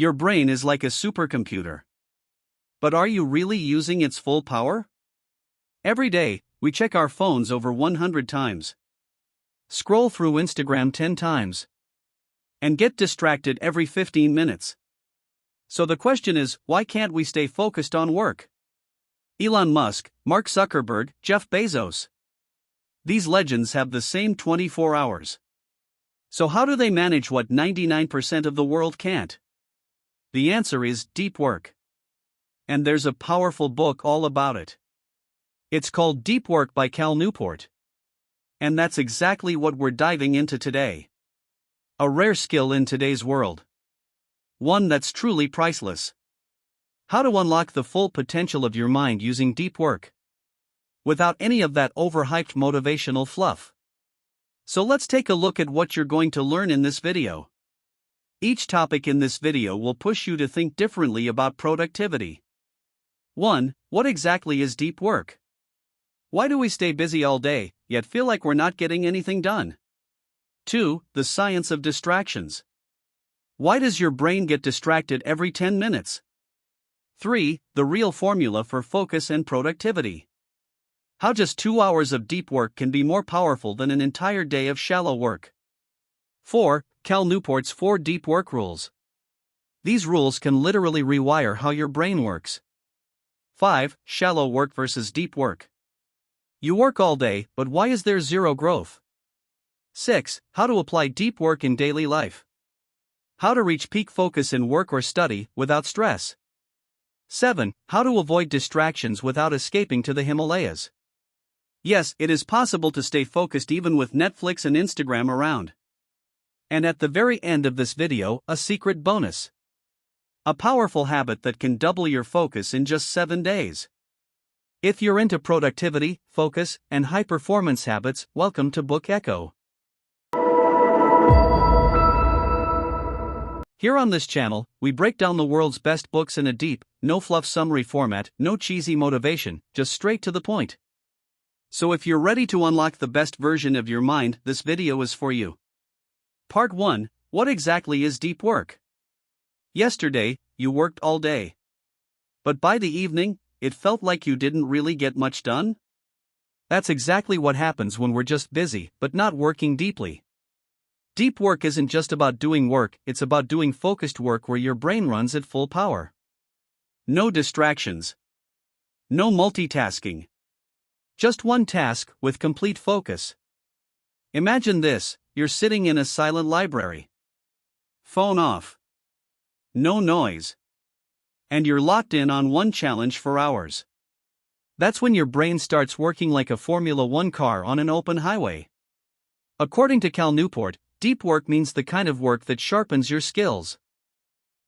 Your brain is like a supercomputer. But are you really using its full power? Every day, we check our phones over 100 times. Scroll through Instagram 10 times. And get distracted every 15 minutes. So the question is, why can't we stay focused on work? Elon Musk, Mark Zuckerberg, Jeff Bezos. These legends have the same 24 hours. So how do they manage what 99% of the world can't? The answer is deep work. And there's a powerful book all about it. It's called Deep Work by Cal Newport. And that's exactly what we're diving into today. A rare skill in today's world. One that's truly priceless. How to unlock the full potential of your mind using deep work. Without any of that overhyped motivational fluff. So let's take a look at what you're going to learn in this video. Each topic in this video will push you to think differently about productivity. 1. What exactly is deep work? Why do we stay busy all day, yet feel like we're not getting anything done? 2. The science of distractions. Why does your brain get distracted every 10 minutes? 3. The real formula for focus and productivity. How just 2 hours of deep work can be more powerful than an entire day of shallow work. 4. Cal Newport's 4 deep work rules. These rules can literally rewire how your brain works. 5. Shallow work versus deep work. You work all day, but why is there zero growth? 6. How to apply deep work in daily life. How to reach peak focus in work or study without stress. 7. How to avoid distractions without escaping to the Himalayas. Yes, it is possible to stay focused even with Netflix and Instagram around. And at the very end of this video, a secret bonus. A powerful habit that can double your focus in just 7 days. If you're into productivity, focus, and high-performance habits, welcome to Book Echo. Here on this channel, we break down the world's best books in a deep, no-fluff summary format, no cheesy motivation, just straight to the point. So if you're ready to unlock the best version of your mind, this video is for you. Part 1. What exactly is deep work? Yesterday, you worked all day. But by the evening, it felt like you didn't really get much done? That's exactly what happens when we're just busy, but not working deeply. Deep work isn't just about doing work, it's about doing focused work where your brain runs at full power. No distractions. No multitasking. Just one task with complete focus. Imagine this, you're sitting in a silent library. Phone off. No noise. And you're locked in on one challenge for hours. That's when your brain starts working like a Formula One car on an open highway. According to Cal Newport, deep work means the kind of work that sharpens your skills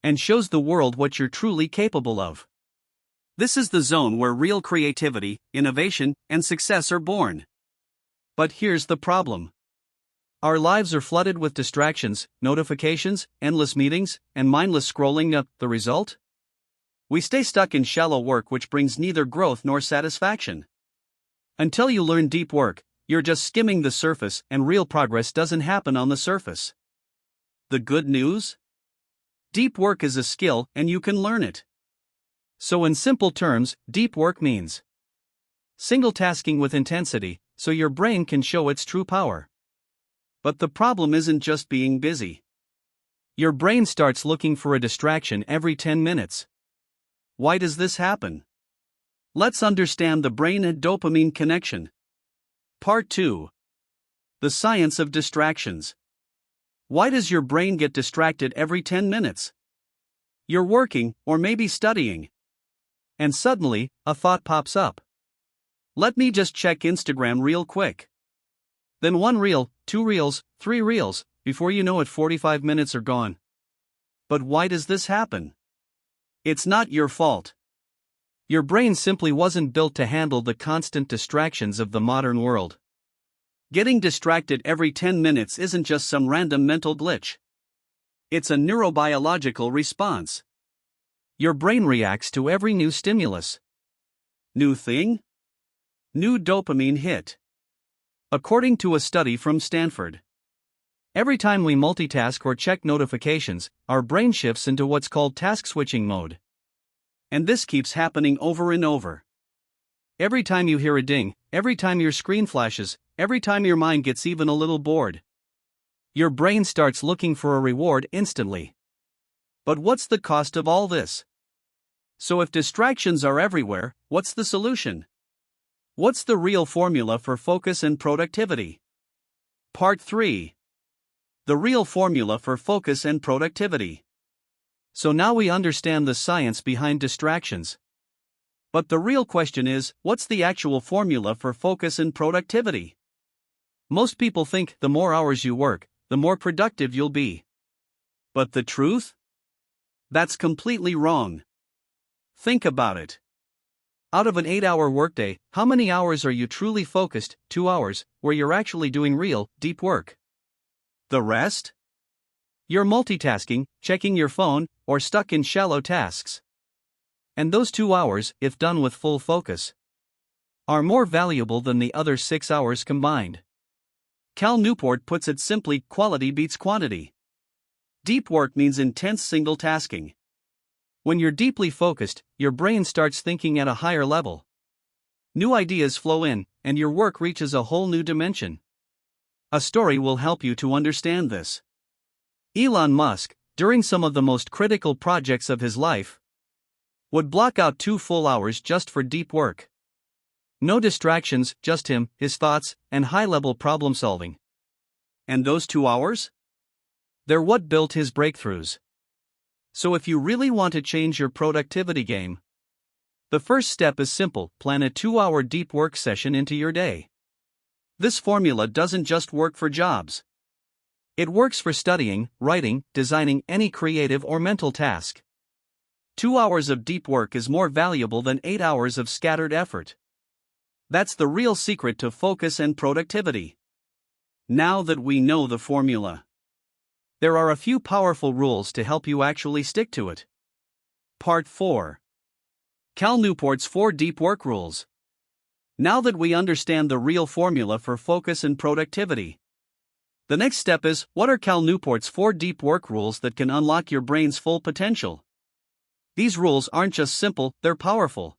and shows the world what you're truly capable of. This is the zone where real creativity, innovation, and success are born. But here's the problem. Our lives are flooded with distractions, notifications, endless meetings, and mindless scrolling. The result? We stay stuck in shallow work which brings neither growth nor satisfaction. Until you learn deep work, you're just skimming the surface and real progress doesn't happen on the surface. The good news? Deep work is a skill and you can learn it. So in simple terms, deep work means single tasking with intensity, so your brain can show its true power. But the problem isn't just being busy. Your brain starts looking for a distraction every 10 minutes. Why does this happen? Let's understand the brain and dopamine connection. Part 2. The science of distractions. Why does your brain get distracted every 10 minutes? You're working, or maybe studying. And suddenly, a thought pops up. Let me just check Instagram real quick. Then 1 reel, 2 reels, 3 reels, before you know it 45 minutes are gone. But why does this happen? It's not your fault. Your brain simply wasn't built to handle the constant distractions of the modern world. Getting distracted every 10 minutes isn't just some random mental glitch. It's a neurobiological response. Your brain reacts to every new stimulus. New thing? New dopamine hit. According to a study from Stanford. Every time we multitask or check notifications, our brain shifts into what's called task switching mode. And this keeps happening over and over. Every time you hear a ding, every time your screen flashes, every time your mind gets even a little bored, your brain starts looking for a reward instantly. But what's the cost of all this? So if distractions are everywhere, what's the solution? What's the real formula for focus and productivity? Part 3. The real formula for focus and productivity. So now we understand the science behind distractions. But the real question is, what's the actual formula for focus and productivity? Most people think the more hours you work, the more productive you'll be. But the truth? That's completely wrong. Think about it. Out of an 8-hour workday, how many hours are you truly focused? 2 hours, where you're actually doing real, deep work. The rest? You're multitasking, checking your phone, or stuck in shallow tasks. And those 2 hours, if done with full focus, are more valuable than the other 6 hours combined. Cal Newport puts it simply, quality beats quantity. Deep work means intense single tasking. When you're deeply focused, your brain starts thinking at a higher level. New ideas flow in, and your work reaches a whole new dimension. A story will help you to understand this. Elon Musk, during some of the most critical projects of his life, would block out 2 full hours just for deep work. No distractions, just him, his thoughts, and high-level problem solving. And those 2 hours? They're what built his breakthroughs. So if you really want to change your productivity game, the first step is simple: plan a 2-hour deep work session into your day. This formula doesn't just work for jobs. It works for studying, writing, designing, any creative or mental task. 2 hours of deep work is more valuable than 8 hours of scattered effort. That's the real secret to focus and productivity. Now that we know the formula, there are a few powerful rules to help you actually stick to it. Part 4. Cal Newport's 4 Deep Work Rules. Now that we understand the real formula for focus and productivity, the next step is, what are Cal Newport's 4 deep work rules that can unlock your brain's full potential? These rules aren't just simple, they're powerful.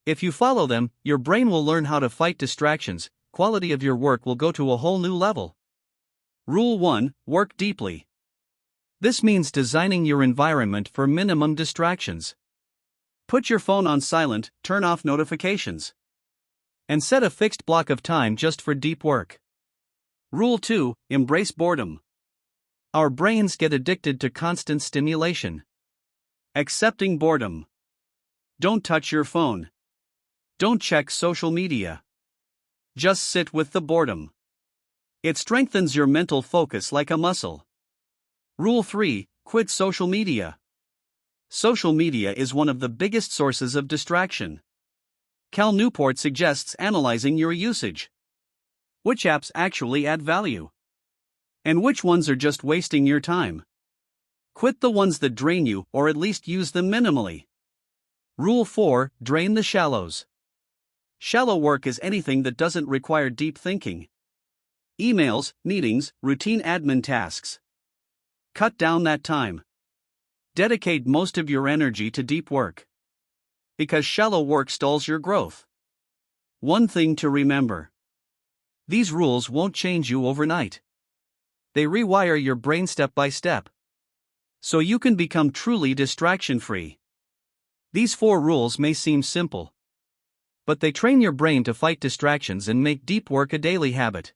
If you follow them, your brain will learn how to fight distractions, quality of your work will go to a whole new level. Rule 1. Work deeply. This means designing your environment for minimum distractions. Put your phone on silent, turn off notifications, and set a fixed block of time just for deep work. Rule 2. Embrace boredom. Our brains get addicted to constant stimulation. Accepting boredom. Don't touch your phone. Don't check social media. Just sit with the boredom. It strengthens your mental focus like a muscle. Rule 3. Quit social media. Social media is one of the biggest sources of distraction. Cal Newport suggests analyzing your usage. Which apps actually add value? And which ones are just wasting your time? Quit the ones that drain you, or at least use them minimally. Rule 4. Drain the shallows. Shallow work is anything that doesn't require deep thinking. Emails, meetings, routine admin tasks. Cut down that time. Dedicate most of your energy to deep work. Because shallow work stalls your growth. One thing to remember: these rules won't change you overnight. They rewire your brain step by step, so you can become truly distraction-free. These 4 rules may seem simple, but they train your brain to fight distractions and make deep work a daily habit.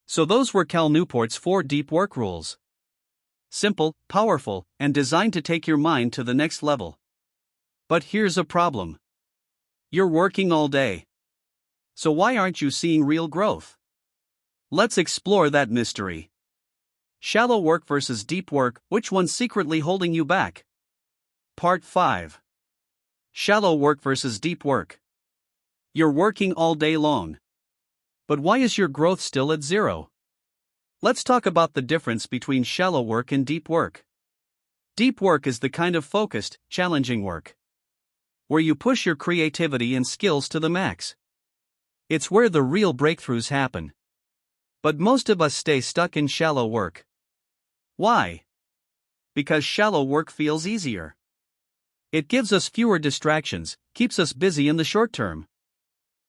So those were Cal Newport's 4 deep work rules. Simple, powerful, and designed to take your mind to the next level. But here's a problem. You're working all day. So why aren't you seeing real growth? Let's explore that mystery. Shallow work versus deep work, which one's secretly holding you back? Part 5. Shallow work versus deep work. You're working all day long. But why is your growth still at 0? Let's talk about the difference between shallow work and deep work. Deep work is the kind of focused, challenging work where you push your creativity and skills to the max. It's where the real breakthroughs happen. But most of us stay stuck in shallow work. Why? Because shallow work feels easier. It gives us fewer distractions, keeps us busy in the short term,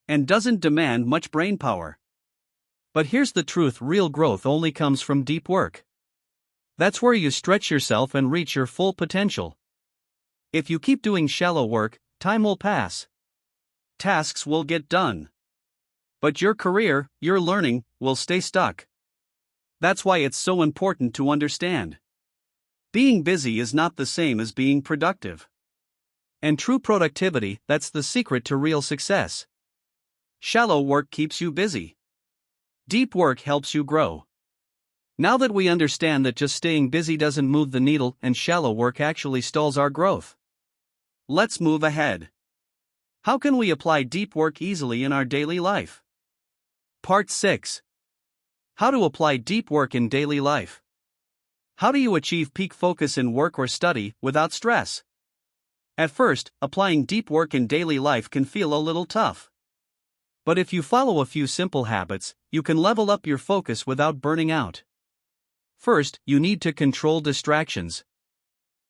and doesn't demand much brain power. But here's the truth: real growth only comes from deep work. That's where you stretch yourself and reach your full potential. If you keep doing shallow work, time will pass. Tasks will get done. But your career, your learning, will stay stuck. That's why it's so important to understand. Being busy is not the same as being productive. And true productivity, that's the secret to real success. Shallow work keeps you busy. Deep work helps you grow. Now that we understand that just staying busy doesn't move the needle and shallow work actually stalls our growth, let's move ahead. How can we apply deep work easily in our daily life? Part 6. How to apply deep work in daily life. How do you achieve peak focus in work or study without stress? At first, applying deep work in daily life can feel a little tough. But if you follow a few simple habits, you can level up your focus without burning out. First, you need to control distractions.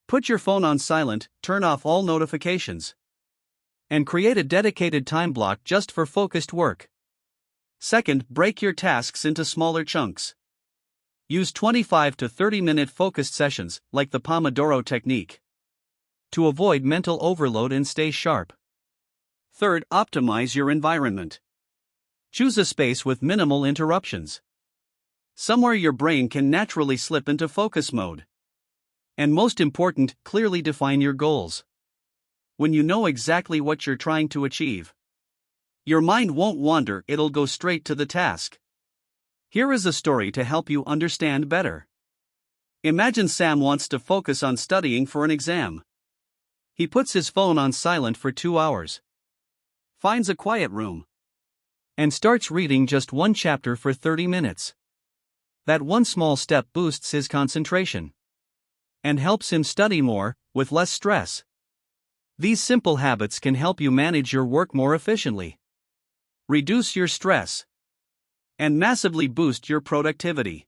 Put your phone on silent, turn off all notifications, and create a dedicated time block just for focused work. Second, break your tasks into smaller chunks. Use 25 to 30-minute focused sessions, like the Pomodoro technique, to avoid mental overload and stay sharp. Third, optimize your environment. Choose a space with minimal interruptions, somewhere your brain can naturally slip into focus mode. And most important, clearly define your goals. When you know exactly what you're trying to achieve, your mind won't wander, it'll go straight to the task. Here is a story to help you understand better. Imagine Sam wants to focus on studying for an exam. He puts his phone on silent for 2 hours, finds a quiet room, and starts reading just one chapter for 30 minutes. That one small step boosts his concentration and helps him study more, with less stress. These simple habits can help you manage your work more efficiently, reduce your stress, and massively boost your productivity.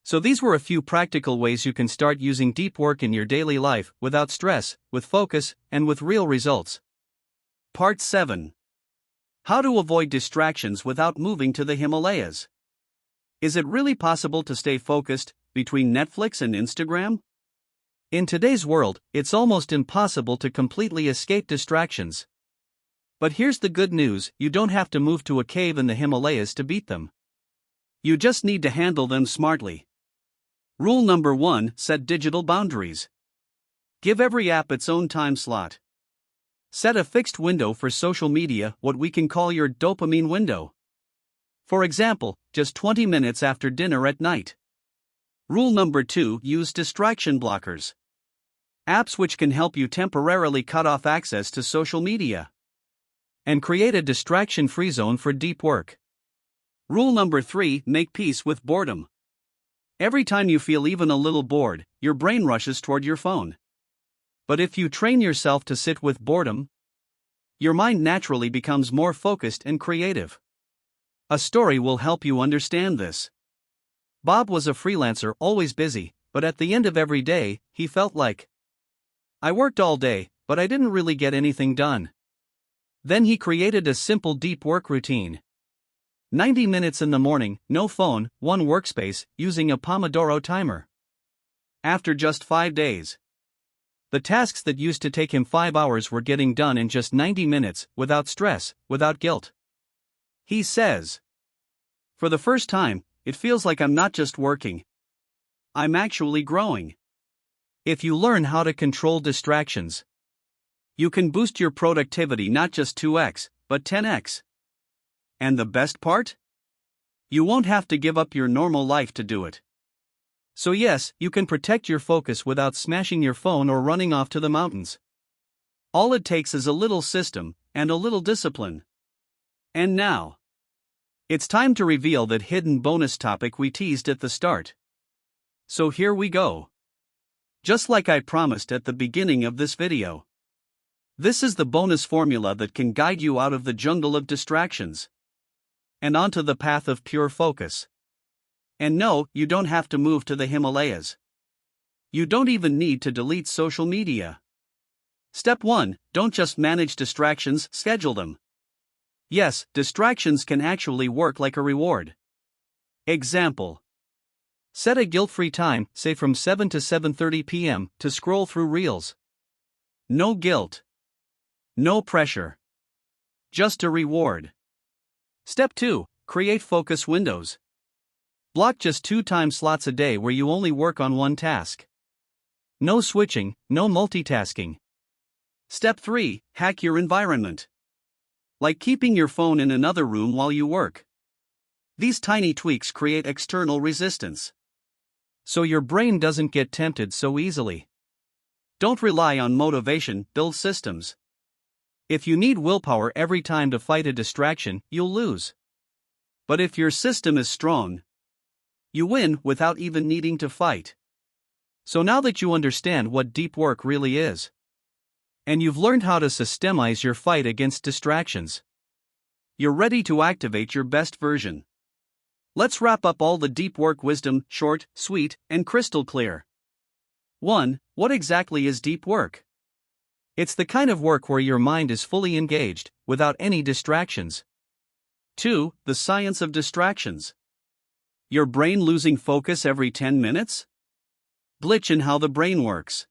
So these were a few practical ways you can start using deep work in your daily life without stress, with focus, and with real results. Part 7. How to avoid distractions without moving to the Himalayas. Is it really possible to stay focused between Netflix and Instagram? In today's world, it's almost impossible to completely escape distractions. But here's the good news: you don't have to move to a cave in the Himalayas to beat them. You just need to handle them smartly. Rule number 1: set digital boundaries. Give every app its own time slot. Set a fixed window for social media, what we can call your dopamine window. For example, just 20 minutes after dinner at night. Rule number 2: use distraction blockers. Apps which can help you temporarily cut off access to social media and create a distraction-free zone for deep work. Rule number 3: make peace with boredom. Every time you feel even a little bored, your brain rushes toward your phone. But if you train yourself to sit with boredom, your mind naturally becomes more focused and creative. A story will help you understand this. Bob was a freelancer, always busy, but at the end of every day, he felt like, I worked all day, but I didn't really get anything done. Then he created a simple deep work routine. 90 minutes in the morning, no phone, one workspace, using a Pomodoro timer. After just 5 days, the tasks that used to take him 5 hours were getting done in just 90 minutes, without stress, without guilt. He says, for the first time, it feels like I'm not just working, I'm actually growing. If you learn how to control distractions, you can boost your productivity not just 2x, but 10x. And the best part? You won't have to give up your normal life to do it. So yes, you can protect your focus without smashing your phone or running off to the mountains. All it takes is a little system, and a little discipline. And now, it's time to reveal that hidden bonus topic we teased at the start. So here we go. Just like I promised at the beginning of this video. This is the bonus formula that can guide you out of the jungle of distractions and onto the path of pure focus. And no, you don't have to move to the Himalayas. You don't even need to delete social media. Step 1. Don't just manage distractions, schedule them. Yes, distractions can actually work like a reward. Example. Set a guilt-free time, say from 7 to 7:30 p.m., to scroll through reels. No guilt. No pressure. Just a reward. Step 2. Create focus windows. Block just 2 time slots a day where you only work on one task. No switching, no multitasking. Step 3. Hack your environment. Like keeping your phone in another room while you work. These tiny tweaks create external resistance, so your brain doesn't get tempted so easily. Don't rely on motivation, build systems. If you need willpower every time to fight a distraction, you'll lose. But if your system is strong, you win without even needing to fight. So now that you understand what deep work really is, and you've learned how to systemize your fight against distractions, you're ready to activate your best version. Let's wrap up all the deep work wisdom, short, sweet, and crystal clear. 1. What exactly is deep work? It's the kind of work where your mind is fully engaged, without any distractions. 2. The science of distractions. Your brain losing focus every 10 minutes? Glitch in how the brain works.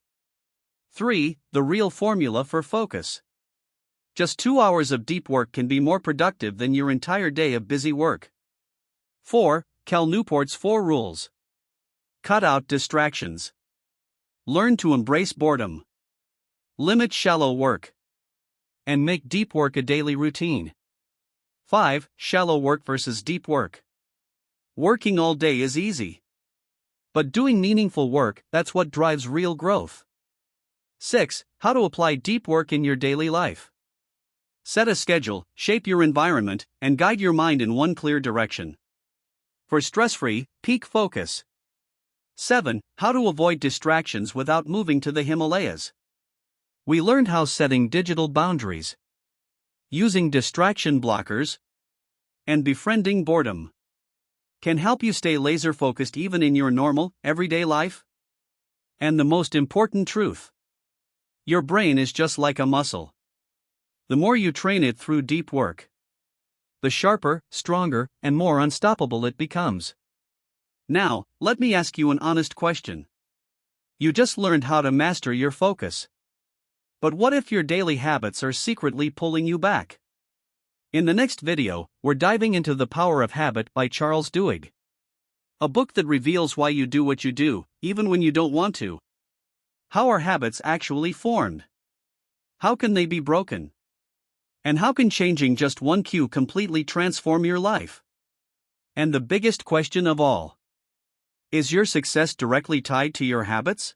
3. The real formula for focus. Just 2 hours of deep work can be more productive than your entire day of busy work. 4. Cal Newport's 4 rules. Cut out distractions. Learn to embrace boredom. Limit shallow work. And make deep work a daily routine. 5. Shallow work versus deep work. Working all day is easy. But doing meaningful work, that's what drives real growth. 6. How to apply deep work in your daily life. Set a schedule, shape your environment, and guide your mind in one clear direction. For stress-free, peak focus. 7. How to avoid distractions without moving to the Himalayas. We learned how setting digital boundaries, using distraction blockers, and befriending boredom can help you stay laser-focused even in your normal, everyday life. And the most important truth: your brain is just like a muscle. The more you train it through deep work, the sharper, stronger, and more unstoppable it becomes. Now, let me ask you an honest question. You just learned how to master your focus. But what if your daily habits are secretly pulling you back? In the next video, we're diving into The Power of Habit by Charles Duhigg. A book that reveals why you do what you do, even when you don't want to. How are habits actually formed? How can they be broken? And how can changing just one cue completely transform your life? And the biggest question of all: is your success directly tied to your habits?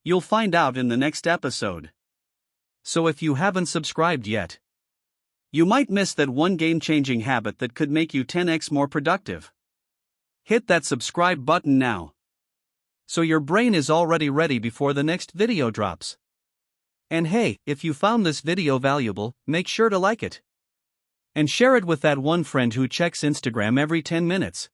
You'll find out in the next episode. So if you haven't subscribed yet, you might miss that one game-changing habit that could make you 10x more productive. Hit that subscribe button now, so your brain is already ready before the next video drops. And hey, if you found this video valuable, make sure to like it. And share it with that one friend who checks Instagram every 10 minutes.